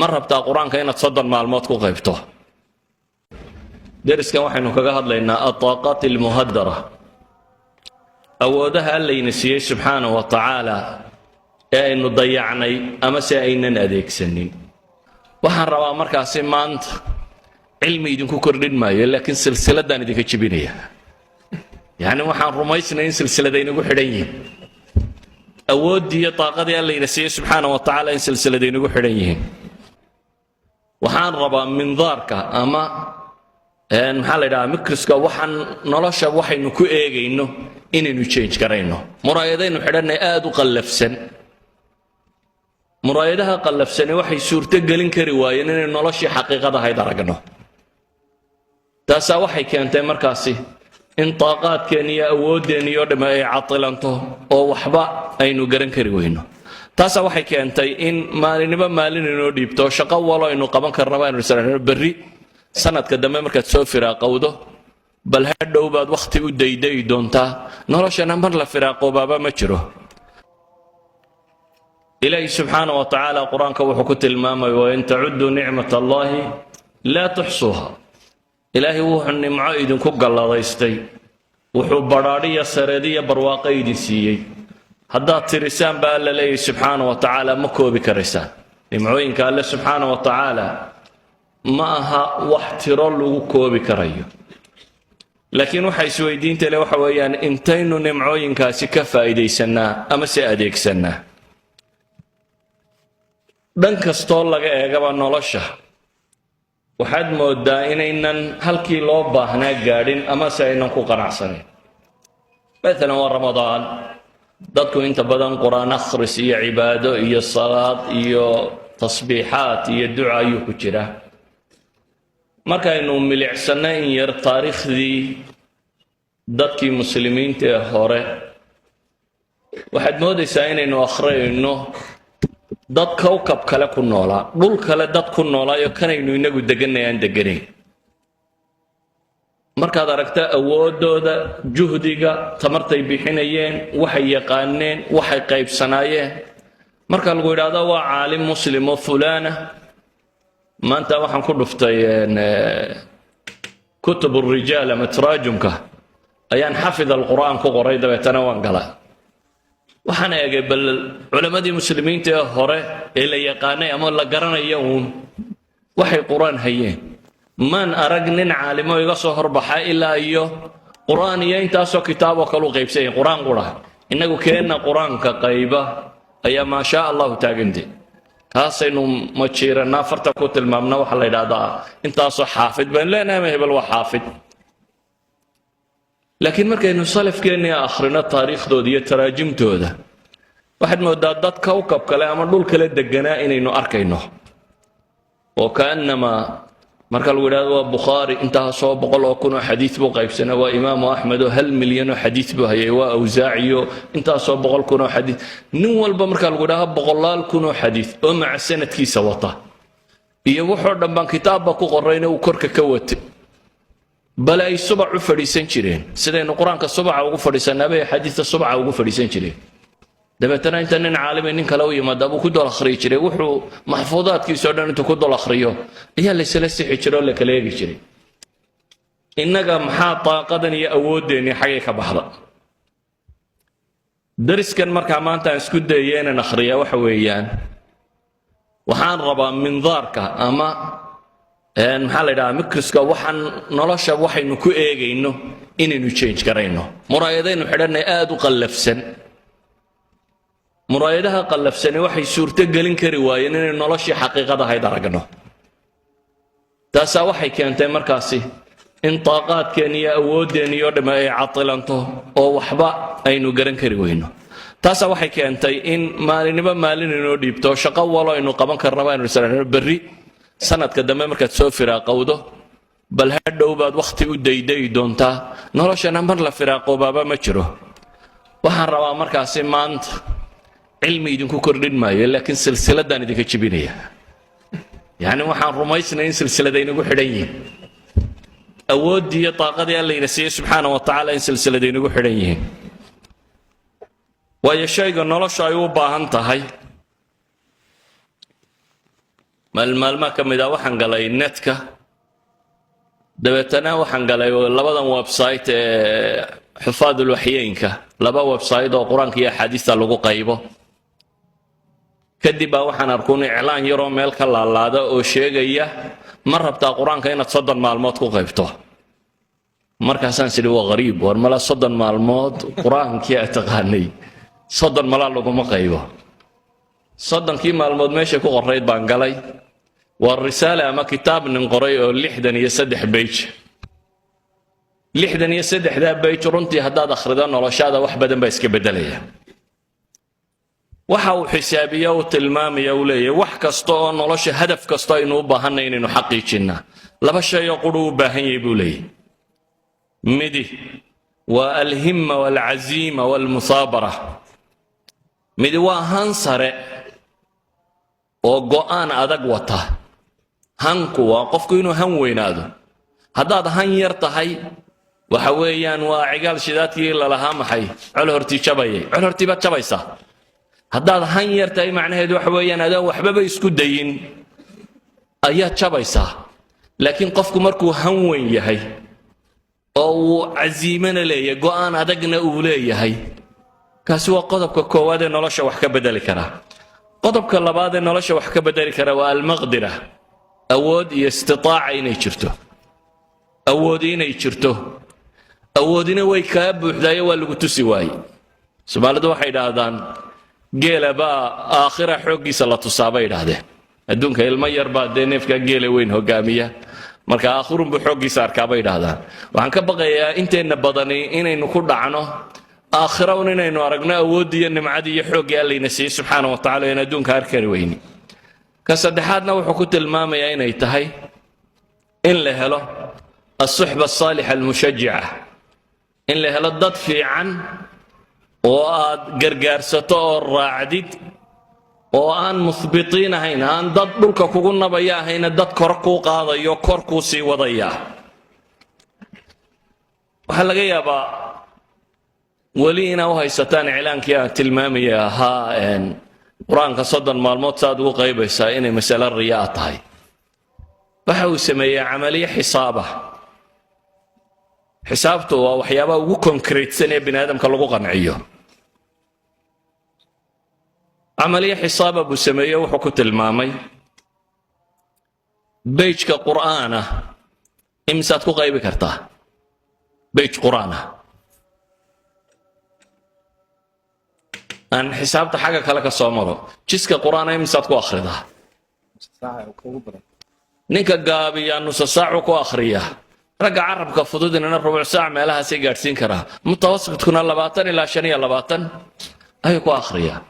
mar rabtaa quraanka inaad 30 maalmood ku qaybto deriskan waxaynu kaga hadlaynaa at-taqat al-muhaddara awoodaha Alla siiyay subhanahu wa ta'ala ee aynu dayacnay ama si aynan adeegsanin waxaan rabaa markaasi maanta cilmi idinku kordhin maayo laakiin silsiladan idinka jibinaya yani waxaan rumaysnay in silsiladaynagu xidhan yihiin awoodii iyo taaqadii Alla siiyay subhanahu wa ta'ala in silsiladaynagu xidhan yihiin waxaan rabaa mindaarka ama maxaa la yidhahaa mikriska waxaan nolosha waxaynu ku eegayno inaynu change garayno muraayadaynu xidhanay aad u qallafsan muraayadaha qallafsani waxay suurto gelin kari waayeen inay noloshii xaqiiqada ahayd aragno taasaa waxay keentay markaasi in taaqaadkeeni iyo awooddeeni oo dhamma ay catilanto oo waxba aynu garan kari weyno taasaa waxay keentay in maalinimo maalin inoo dhiibto shaqo walo aynu qaban karnaba aynu israacno berri sanadka dambe markaad soo firaaqowdo bal hadhow baad waqti u dayday doontaa noloshana mar la firaaqoobaaba ma jiro ilaahi subxaanahu wa tacaala qur-aanka wuxuu ku tilmaamay wain tacuduu nicmat allahi laa tuxsuuha ilaahi wuxuu nimco idinku galladaystay wuxuu badhaadhiya sareediya barwaaqo idin siiyey haddaad tirisaan baa alla leeyahy subxaanahu wa tacaala ma koobi karaysaan nimcooyinka alle subxaanahu wa tacaala ma aha wax tiro lagu koobi karayo laakiin waxa isweydiinta leh waxa weeyaan intaynu nimcooyinkaasi ka faa'iidaysanaa ama si adeegsanaa dhan kastoo laga eegaba nolosha waxaad moodaa inaynan halkii loo baahnaa gaadhin ama si aynan ku qanacsanayn maalan waa ramadaan dadku inta badan quraan akhris iyo cibaado iyo salaad iyo tasbiixaat iyo duca ayuu ku jira markaynu milicsannay in yar taariikhdii dadkii muslimiinta ee hore waxaad moodaysaa inaynu akhriyayno dad kawkab kale ku noolaa dhul kale dad ku noolaayo kanaynu inagu deganay aan deganayn markaad aragta awoodooda juhdiga tamartay bixinayeen waxay yaqaaneen waxay qaybsanaayeen marka lagu yidhaahdo waa caalim muslim oo fulaana maanta waxaan ku dhuftay kutub الrijaal ama taraajumka ayaan xafid alqur'aan ku qoray dabeetana waan galay waxaan eegay bal culamadii muslimiinta ee hore ee la yaqaanay ama la garanayo uun waxay qur'aan hayeen maan arag nin caalimo iga soo horbaxa ilaa iyo qur'aan iyo intaasoo kitaaboo kale u qaybsayeen qur'aan qura innagu keenna qur'aanka qayba ayaa maa shaa allahu taagantay kaasaynu ma jiirannaa farta ku tilmaamna waxaa la yidhaahdaa intaasoo xaafid baan leenahay hebel waa xaafid laakiin markaynu salafkeennii akhrino taariikhdooda iyo taraajimtooda waxaad moodaa dad kawkab kale ama dhul kale deganaa inaynu arkayno oo kaannama marka lagu yidhaahdo waa bukhaari intaasoo 100,000 oo xadiis buu qaybsanaa waa imaamu axmed oo 1 milyan oo xadiis buu hayay waa awsaaciyo intaasoo 100,000 oo xadiis nin walba marka lagu yidhaahdo 100,000 oo xadiis oo maca sanadkiisa wata iyo wuxuu dhan baan kitaabba ku qorayna uu korka ka watay bal ay subac u fadhiisan jireen sidaynu quraanka subaca ugu fadhiisanaabay xadiista subaca ugu fadhiisan jireen dabeetana inta nin caalim nin kale u yimaado buu ku dol akhriyo jiray wuxuu maxfuudaadkiisa oo dhan intuu ku dol akhriyo ayaa la isla sixi jiray oo la kala eegi jiray innaga maxaa taaqadan iyo awooddeeni xagee ka baxda dariskan markaa maanta aan isku dayay inaan akhriya waxa weeyaan waxaan rabaa mindaarka ama maxaa la yidhahaa mikriska waxaan nolosha waxaynu ku eegayno inaynu change garayno muraayadaynu xidhanay aad u qallafsan muraayadaha qallafsani waxay suurto gelin kari waayeen inay noloshii xaqiiqada ahayd aragno taasaa waxay keentay markaasi in taaqaadkeeni iyo awooddeeni oo dhamma ay catilanto oo waxba aynu garan kari weyno taasaa waxay keentay in maalinimo maalin inoo dhiibto shaqo walo aynu qaban karnaba aynu israacno berri sanadka dambe markaad soo firaaqowdo bal hadhow baad waqti u dayday doontaa noloshana mar la firaaqoobaaba ma jiro waxaan rabaa markaasi maanta cilmi idinku kordhin maayo laakiin silsiladan idinka jibinaya yani waxaan rumaysnay in silsiladaynagu xidhan yihiin awoodii iyo taaqadii Alla siiyay subxaanahu wa tacaala in silsiladaynagu xidhan yihiin waayo shayga nolosha ay u baahan tahay maalmaha ka mid ah waxaan galay netka dabeetana waxaan galay labadan website ee xufaadul waxyeynka laba website oo quraanka iyo xadiista lagu qaybo kadib waxaan arkoon iclaan yar oo meel ka laalaada oo sheegaya ma rabtaa quraanka inaad 30 maalmood ku qaybto markaasaan sidii waa qariib war mala 30 maalmood quraankii aad taqaanay 30 mala laguma qaybo 30 maalmood meesha ku qorayd baan galay والرسالة أما كتاب نقرأ لحدا يسدح بيج لحدا يسدح ذا بيج رنتي هداد أخردان ولا شادة وحبدا بيسك بدلية وحاو حسابية وتلمامية ولية وحكستان ولا شي هدف كستان وباهنا إنه حقيقنا لبشا يقولوا باهي بولي مدي والهمة والعزيمة والمثابرة مدي وهنصر وقوان أدق وطه hanku waa qofku inuu han weynaado hadaad han yar tahay waxa weeyaan waa cigaal shidaadkii la lahaa maxay col hortii jabayay col hortii baad jabaysaa hadaad han yar tahay macnaheedu waxa weeyaan adoo waxba isku dayin ayaa jabaysaa laakiin qofku markuu han weyn yahay oo uu caziimana leeyahay go'aan adagna uu leeyahay kaasi waa qodobka koowaad ee nolosha wax ka bedeli kara qodobka labaad ee nolosha wax ka bedeli kara waa al-maqdira awood iyo istitaaca inay jirto awoodina way ka buuxdaayeen waa lagu tusi waayay Soomaalidu waxay yiraahdaan geela baa aakhira xoogiisa la tusaabay yiraahdeen adduunka ilmo yar baa neefka geela weyn hogaamiya marka aakhirun buu xoogiisa arkaabay yiraahdaan waxaan ka baqayaa inteena badani inaynu ku dhacno aakhira inaynu aragno awood iyo nimcad iyo xoog Alle siiyay subhanahu wa ta'ala in adduunka arkari weyni كصدحاتنا وحكوت المامية أين يتهي إن لهلا الصحبة الصالحة المشجعة إن لهلا الضد في عن وقرقار ستور راعديد وأن مثبطين هين أن ضد بلك كوكونا بيا هين ضد كركو قاضي يكركو سي وضيا وحلقا يابا ولينا وهي ستان إعلان كيا تلمامية ها إن quraanka 30 maalmood saad ugu qaybaysaa inay mas'ala riyaa tahay waxa uu sameeyay amaliye xisaabtu waa waxyaabo ugu concrete ee bini'aadamka lagu qanciyo amaliye xisaaba buu sameeyay wuxuu ku tilmaamay beejka quraana imsaad ku qaybi kartaa beej quraana أن حسابته حاجة كلا كسامرة جسك قرآن يمسات كو آخرها نيكا قابي يعني نص ساعة كو آخرية رجع عرب كفضود إن ربع ساعة ما لها سيجار سينكرها متوسط تكون الله باطن إلى شنية الله باطن أي كو آخرية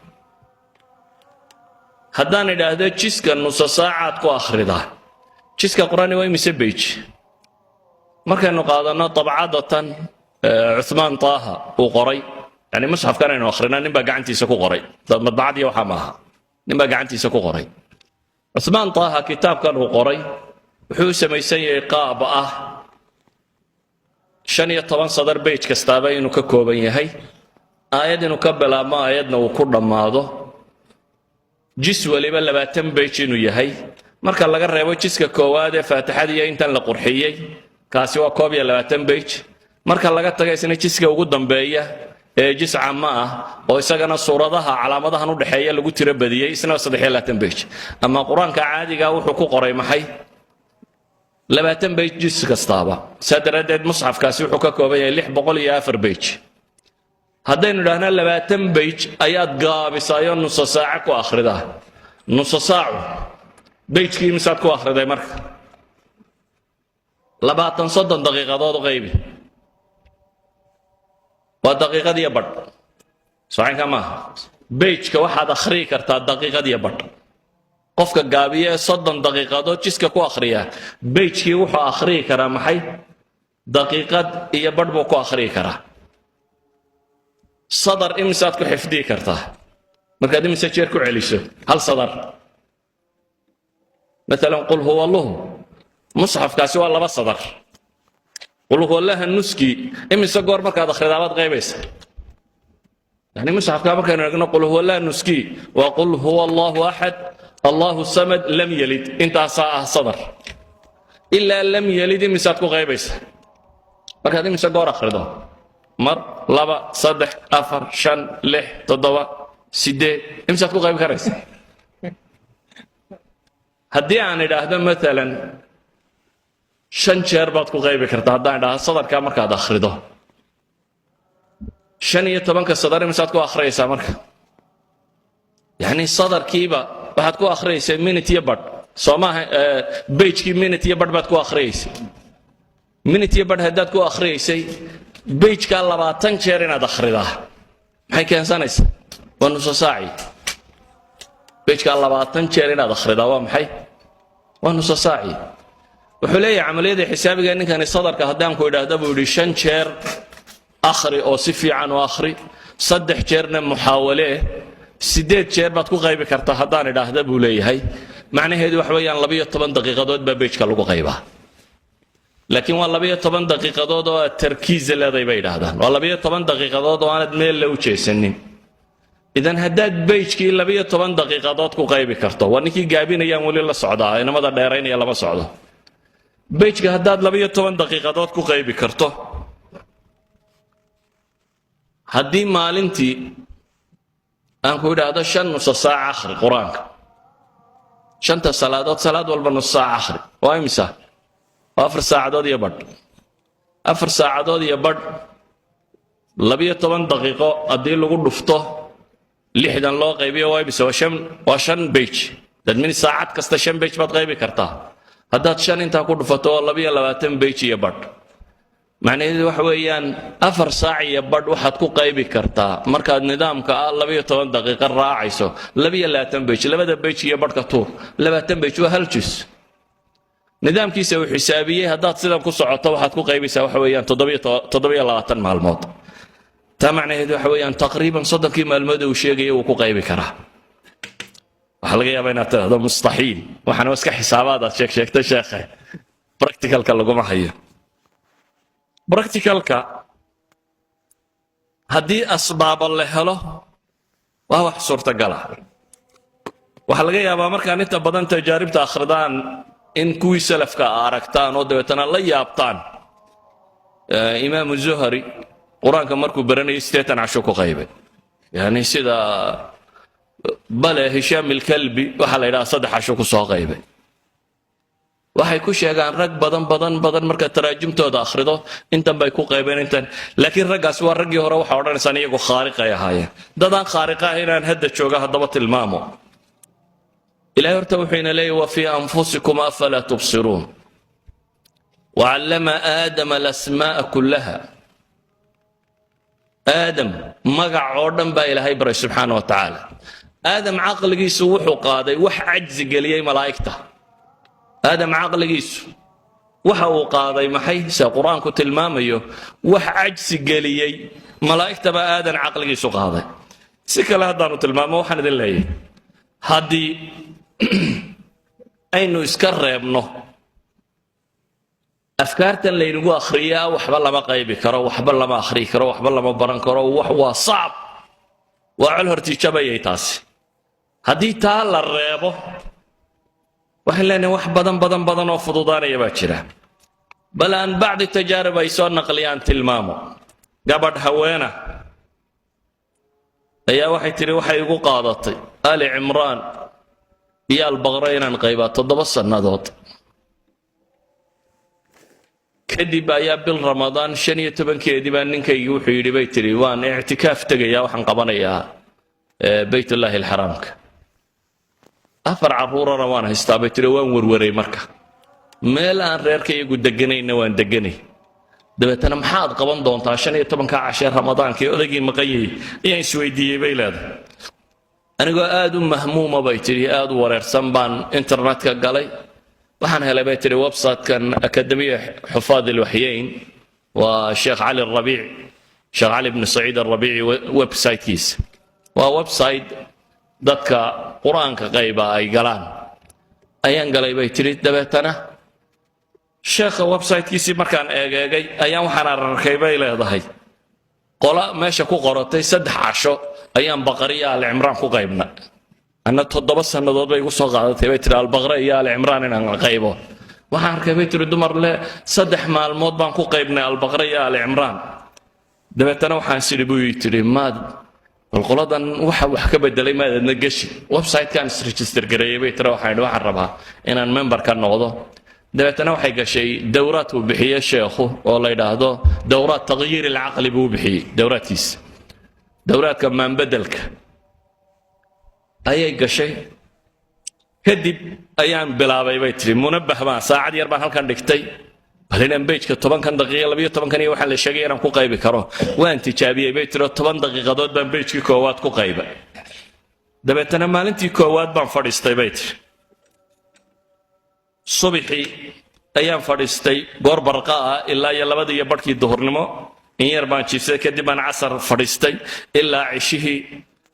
هدان إذا هذا جسك نص ساعة كو آخرها جسك قرآن وين مسبيج مركز نقاضنا طبعادة عثمان طه وقري يعني مصحف كان إنه آخرنا نبى قعنتي سكو قري مطبعة دي وحماها نبى قعنتي سكو قري عثمان طه كتاب كان هو قري وحوسه ما يسيء قابة شنية طبعا صدر بيت كستابين وككوبين هي آيات نكبل ما آياتنا وكل ماضو جسوا اللي بلا باتم بيتشينو يهي مركا لقى الرئيوي جسك كوادة فاتحة دي انتان لقرحيي كاسوا كوبيا لباتم بيتش مركا لقى تغيسنا جسك وقدام بيا جس عامة oo isagana suuradaha calaamadaha u dhaxeeya lagu tiro badiyay isna 3 page ama quraanka caadiga wuxuu ku qoray maxay 20 page jis kastaaba sadaradeed musxafkaasi wuxuu ka kooban yahay 604 page haddaynu idhaahna 20 page ayaad gaabisayo nus saac ku akhridaa nus saac page-kii misaad ku akhriday marka 20 daqiiqadood qaybi ودقيقة دي بط صحيح كما بيج كواحد أخري كرتا دقيقة دي بط قفك جابية صدّن دقيقة دو جسك كوا أخريها بيج كي وحى أخري كرا محي دقيقة هي بط بو كوا أخري كرا صدر إمسات كو حفدي كرتا مركز إمسات شيركو عليسو هل صدر مثلا قل هو الله مصحف كاسي والله بس صدر قل هو الله النسكي إمسا قور مركا دخل دعوات غيبيس يعني مصحف كامل كانوا يقولون قل هو الله النسكي وقل هو الله أحد الله الصمد لم يلد انت ساعة صدر إلا لم يلد مساتكو غيبيس markaad imisa goor akhrido mar laba saddex afar shan lix toddoba sideed imsaad ku qayb karaysa haddii aan idhaahdo maalan shan jeer baad ku qaybi kartaa haddaan idhaahdo sadarkaa markaad akhrido 15 sadar imsaad ku akhriyaysaa marka yani sadarkiiba waxaad ku akhriyaysaa minute iyo badh soo maaha bejkii minute iyo badh baad ku akhriyaysay minute iyo badh haddaad ku akhriyaysay bejkaa 20 jeer inaad akhridaa maxay keensanaysaa waa nuso saaci bejkaa 20 jeer inaad akhridaa waa maxay waa nuso saaci wuxuu leeyahay camaliyada xisaabiga ninkani sadarka haddaan ku idhaahdo buu yidhi 5 jeer akhri oo si fiican u akhri 3 jeerna muxaawale 8 jeer baad ku qaybi kartaa haddaan idhaahdo buu leeyahay macnaheedu wax weeyaan 12 daqiiqadood baa bejka lagu qaybaa laakiin waa 12 daqiiqadood oo tarkiis leedahay bay yidhaahdaan waa 12 daqiiqadood oo aanad meel la u jeesanin idan haddaad bejkii 12 daqiiqadood ku qaybi karto waa ninkii gaabinayaan weli la socdaa inamada dheeraynaya lama socdo bejka haddaad 12 daqiiqadood ku qaybi karto haddii maalintii aan ku idhaahdo 5 nuso saac akhri qur-aanka 5 salaadood salaad walba nus saac akhri waa imisa 4 saacadood iyo badh 4 saacadood iyo badh 12 daqiiqo haddii lagu dhufto 60 loo qaybiyo waa imisa waa 5 bej dad min saacad kasta 5 bej baad qaybi kartaa haddaad 5 intaa ku dhufato 22 bej iyo badh macnaheedu waxa weeyaan 4 saac iyo badh waxaad ku qaybi kartaa markaad nidaamka 12 daqiiqo raacayso 22 bej labada bej iyo badhka tuur 20 bej waa hal juz nidaamkiisa uu xisaabiyey haddaad sidan ku socoto waxaad ku qaybaysaa waxa weeyaan 27 maalmood taa macnaheedu waxa weeyaan taqriiban 30 maalmood uu sheegay uu ku qaybi karaa waxa laga yaabaa inaad tiraahdo mustaxiil waxaana iska xisaabaad aad sheegtay sheekhay practicalka laguma hayo practicalka haddii asbaab la helo waa wax suurtagal ah waxa laga yaabaa markaan inta badan tajaaribta akhridaan in kuwii salafka aragtaan oo dabeetana la yaabtaan imaamu zuhari quraanka markuu baranayay 8 casho ku qaybay yani sida bale hisham al-kalbi waxa la yiraahdaa 3 casho ku soo qaybay waxay ku sheegaan rag badan marka taraajumtooda akhrido intan bay ku qaybeen intan laakiin raggaas waa raggii hore waxa odhanaysan iyagu khaariq ay ahaayeen dadaan khaariq ah inaan hadda jooga haddaba tilmaamo إلهي ارتوحين لي وفي أنفسكم أفلا تبصرون وعلم آدم الأسماء كلها آدم مقع عردن با إلهي بري سبحانه وتعالى آدم عقل جيسو وحو قاضي وح عجز قليي ملائكته آدم عقل جيسو وحو قاضي محي سا قرآن كنت الماميو وح عجز قليي ملائكته با آدم عقل جيسو قاضي سيكال هدانو تلمامو وحنا دلهي هدي aynu iska reebno afkaartan laynagu akhriyaa waxba lama qaybi karo waxba lama akhri karo waxba lama baran karo wax waa saab waa cul hortiijabayay taasi haddii taa la reebo waxaan leenahay wax badan oo fududaanaya baa jira bal aan bacdi tajaarib ay soo naqliyaan tilmaamo gabadh haweena ayaa waxay tiri waxay igu qaadatay ali cimraan iyo albaqra inaan qaybaa 7 sannadood kadib ayaa bil ramadaan 15keedii baa ninkaygii wuxuu yidhi bay tiri waan ictikaaf tegayaa waxaan qabanayaa baytullaahi alxaraamka 4 carruurana waan haystaa bay tiri waan warwaray marka meel aan reerkaygu deganayna waan deganay dabeetana maxaad qaban doontaa 15 cashe ramadaanka ee odaygii maqayay ayaan isweydiiyey bay leedahay anigoo aad u mahmuuma bay tiri aad u wareersan baan internetka galay waxaan helay bay tiri website-kan akademiya xufaad alwaxyayn waa sheekh cali rabiic sheekh cali ibn saciid alrabiici website-kiisa waa website dadka qur-aanka qayba ay galaan ayaan galay bay tiri dabeetana sheekha website-kiisii markaan eegay ayaan waxaan arkay bay leedahay qola meesha ku qoratay 3 casho ayaan baqariya al cimraan ku qaybna أنا تضرب سنة ضد بيقص قاعدة بيتر البقرة يا العمران إن قيبه وحنا كبيتر الدمر لا صدح مع الموت بانكو قيبنا البقرة يا العمران دبتنا وحنسير بيتر ما القلادن wax ka bedelay ma aadna gashi website kan register gareeyay bay tira waxaan waxaan rabaa inaan member ka noqdo dabeetana waxay gashay dawraad uu bixiyo sheekhu oo la yiraahdo dawraad tagyiir al-aql buu bixiyay dawraadkiis dawraadka maan bedelka ayay gashay kadib ayaan bilaabay bay tiri munabbah ma saacad yar baan halkan dhigtay هلنا بيجك طبعا كان دقيقة لبيه طبعا كان يوحنا للشقي أنا كوقايبة كرو وأنت جابيه بيت رو طبعا دقيقة ضد بين بيجك كوات كوقايبة دبت أنا ما أنتي كوات بان فريستي بيت صبحي أيام فريستي قرب رقاء إلا يلا بدي يبركي الظهر نمو إن يربان شيفسي كدي بان عصر فريستي إلا عشيه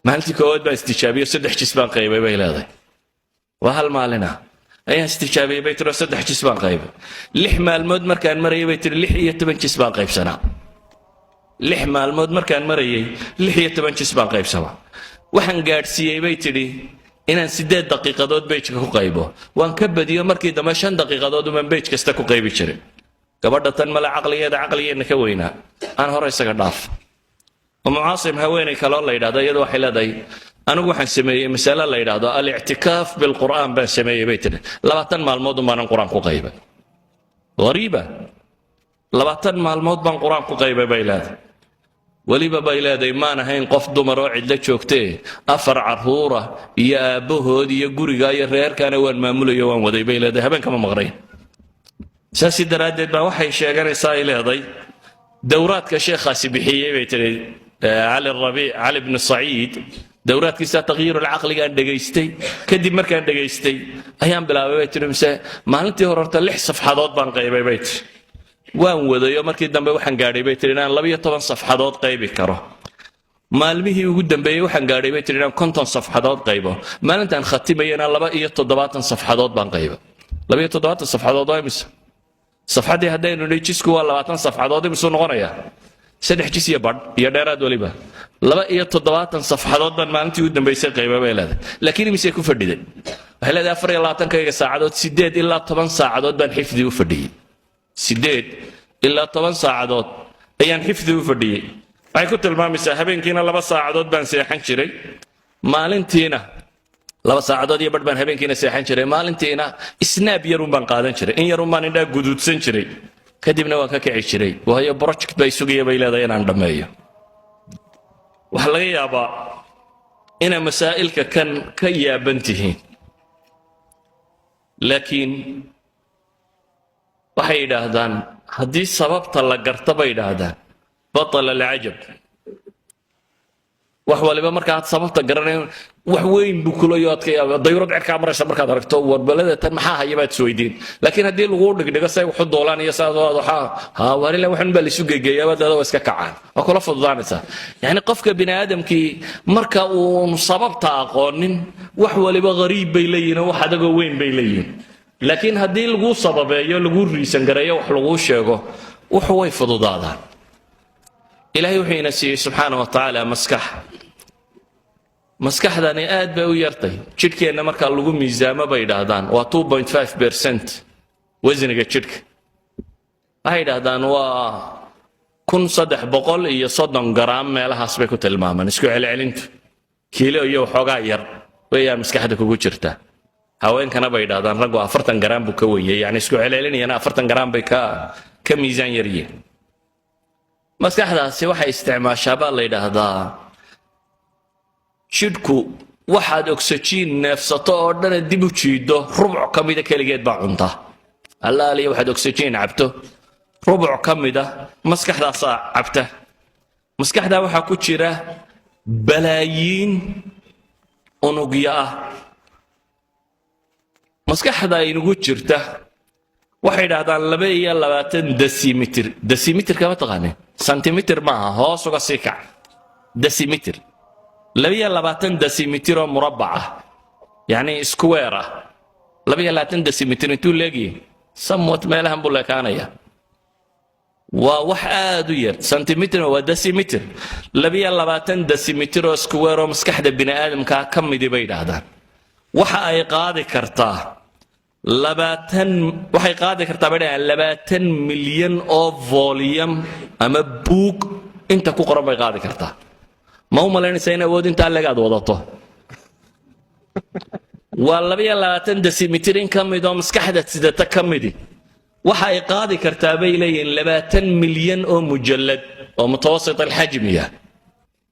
ما أنتي كوات بان استجابيه سدح جسبان قايبة بيلاذي وهل ما لنا أي استجابة بيتر صدح جسبان قيب لحمة المدمر كان مريء بيتر لحية تبن جسبان قيب سنة لحمة المدمر كان مريء لحية تبن جسبان قيب سنة وحن قارسية بيتري إن سداد دقيقة دود بيتك قيبه وان كبد يوم مركي دمشان دقيقة دود من بيتك استكو قيب شري كبرت تنمل عقلية دا عقلية نكوينا أنا هو رئيس قداف ومعاصم هويني كلا الله يدا يدو حلا داي أنا waxaan sameeyay mas'ala la yiraahdo al-i'tikaaf bil Qur'aan baan sameeyay baytir 20 maalmood baan Qur'aan ku qaybay غريبة 20 maalmood baan Qur'aan ku qaybay baylaad waliba baylaaday maan ahayn qof dumar oo cid la joogtay afar caruura iyo aabahood iyo guriga iyo reerkana waan maamulayo waan waday baylaaday habeenka ma maqray saasi daraadeed baa waxay sheeganaysaa ileeday dawraadka sheekhaasi bixiyay baytir علي الربيع علي بن سعيد دورات كيسا تغيير العقل كان دغيستي كدب مركان دغيستي ايام بلا بيت رمسه مالنتي هورتا لح صفحات بان قيبي بيت وان ودايو markii dambe waxaan gaaray bay tirina 12 صفحات qaybi karo maalmihii ugu dambeeyay waxaan gaaray bay tirina 50 صفحات qaybo maalintan khatimayna 27 صفحات baan qayba 27 صفحات waa imisa صفحadii hadaynu leejisku waa 20 صفحات imisa noqonaya saddex jis iyo badh iyo dheeraad waliba 27 صفحadood baan maalintii u dambeysay qaybo bay leedahay laakiin imise ku fadhiday waxay leedahay 24 kayga saacadood 8 ilaa 10 saacadood baan xifdi u fadhiyay 8 ilaa 10 saacadood ayaan xifdi u fadhiyay waxay ku tilmaamaysaa habeenkiina 2 saacadood baan seexan jiray maalintiina 2 saacadood iyo badh baan habeenkiina seexan jiray maalintiina snaab yarun baan qaadan jiray in yarun baan indhaa guduudsan jiray kadibna waan ka kici jiray waayo project bay sugaya bay leedahay inaan dhameeyo waxa laga yaabaa ina masaa'ilka kan ka yaaban tihiin laakiin waxay yidhaahdaan haddii sababta la garta bay yidhaahdaan batala alcajab wax waliba markaad sababta garanayn wax weyn buu kula yoodka dayrad cirka maraysa markaad aragto warbalada tan maxaa hayabaad isweydiin laakiin haddii lagu dhigdhigo say wax u doolaan iyo saadoo waxa ha warila waxan baa la isu geegeeyaa wadada iska kacaan waa kula fududaanaysa yani qofka bini aadamkii marka uu sababta aqoonin wax waliba qariib bay leeyihiin wax adaga weyn bay leeyihiin laakiin haddii lagu sababeeyo lagu riisan gareeyo wax lagu sheego wax way fududaadaan ilaahay wuxuu ina siiyay subxaanahu wa tacaala maskaxdani aad bay u yartay jidhkeenna marka lagu miisaamo bay yidhaahdaan waa 2.5% wasniga jidhka waxay yidhaahdaan waa 1330 garaam meelahaas bay ku tilmaamaan isku celcelintu kiilo iyo waxoogaa yar weeyaan maskaxda kugu jirta haweenkana bay yidhaahdaan raggu 40 garaam buu ka weeyay yani isku celcelinayana 40 garaam bay ka miisaan yaryihiin maskaxdaasi waxay isticmaashaa baa la yidhaahdaa jidhku waxaad oxygen neefsato oo dhan dib u jiido rubuc ka mida keligeed baa cunta allaaliya waxaad oxygen cabto rubuc ka mida maskaxdaasaa cabta maskaxdaa waxaa ku jira balaayiin unugyo ah maskaxda inugu jirta waxay yidhaahdaan 22 decimeter decimeter kama taqaanin centimeter maaha hoos uga sii kac decimeter 22 decimeter oo murabbac ah yani square ah 22 decimeter intuu leegiye somewhat meelahan buu leekaanaya waa wax aad u yar centimeter waa decimeter 22 decimeter oo square oo maskaxda bini aadamka ka mid bay yidhaahdaan waxa ay qaadi kartaa 20 milyan oo volume ama book inta ku qoran bay qaadi kartaa ma u malaynaysaa in awood inta lagaad wadato waa 22 decimeter in ka mid oo maskaxda sidata ka midi waxa ay qaadi kartaa bay leeyihiin 20 milyan oo mujallad oo mutawasit alxajmiya